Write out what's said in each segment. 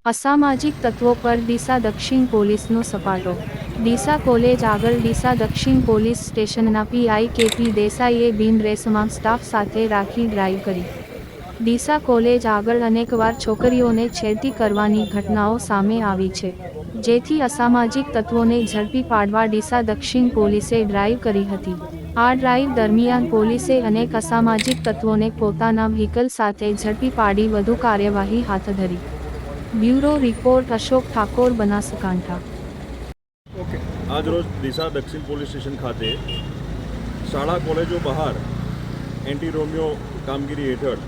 અસામાજિક તત્વો પર ડીસા દક્ષિણ પોલીસનો સપાટો। ડીસા કોલેજ આગળ ડીસા દક્ષિણ પોલીસ સ્ટેશનના પીઆઈ કેપી દેસાઈએ બિનરેસમાં સ્ટાફ સાથે રાખી ડ્રાઈવ કરી। ડીસા કોલેજ આગળ અનેકવાર છોકરીઓને છેડતી કરવાની ઘટનાઓ સામે આવી છે, જેથી અસામાજિક તત્વોને ઝડપી પાડવા ડીસા દક્ષિણ પોલીસે ડ્રાઈવ કરી હતી। આ ડ્રાઈવ દરમિયાન પોલીસે અનેક અસામાજિક તત્વોને પોતાના વ્હીકલ સાથે ઝડપી પાડી વધુ કાર્યવાહી હાથ ધરી। Bureau report Ashok Thakor, Banaskantha. Okay, આજ રોજ ડીસા દક્ષિણ પોલીસ સ્ટેશન ખાતે શાળા કોલેજો બહાર એન્ટી રોમિયો કામગીરી હેઠળ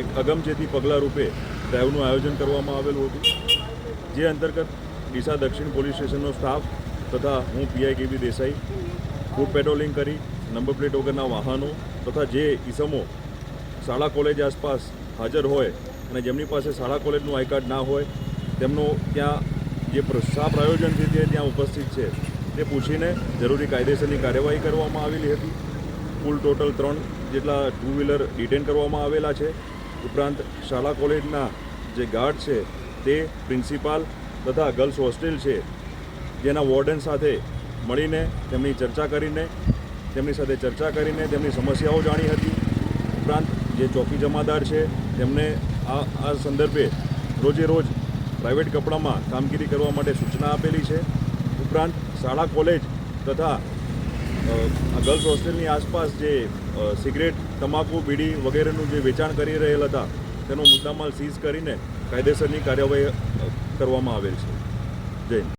એક અગમચેતી પગલાં રૂપે ડ્રાઈવનું આયોજન કરવામાં આવેલું હતું, જે અંતર્ગત ડીસા દક્ષિણ પોલીસ સ્ટેશનનો સ્ટાફ તથા હું પીઆઈ કેબી દેસાઈ ફૂટ પેટ્રોલિંગ કરી નંબર પ્લેટ વગરના વાહનો તથા જે ઈસમો શાળા કોલેજ આસપાસ હાજર હોય અને જેમની પાસે શાળા કોલેજનું આઈ કાર્ડ ના હોય તેમનો ત્યાં જે શા પ્રયોજનથી તે ત્યાં ઉપસ્થિત છે તે પૂછીને જરૂરી કાયદેસરની કાર્યવાહી કરવામાં આવેલી હતી। કુલ ટોટલ 3 જેટલા ટુ વ્હીલર ડિટેન કરવામાં આવેલા છે। ઉપરાંત શાળા કોલેજના જે ગાર્ડ છે તે પ્રિન્સિપાલ તથા ગર્લ્સ હોસ્ટેલ છે જેના વોર્ડન સાથે મળીને તેમની સાથે ચર્ચા કરીને તેમની સમસ્યાઓ જાણી હતી। ઉપરાંત જે ચોકી જમાદાર છે તેમને આ સંદર્ભે રોજે રોજ પ્રાઇવેટ કપડામાં કામગીરી કરવા માટે સૂચના આપેલી છે। ઉપરાંત શાળા કોલેજ તથા ગર્લ્સ હોસ્ટેલની આસપાસ જે સિગરેટ, તમાકુ, બીડી વગેરેનું જે વેચાણ કરી રહેલ હતા તેનો મુદ્દામાલ સીઝ કરીને કાયદેસરની કાર્યવાહી કરવામાં આવેલ છે। જય હિન્દ।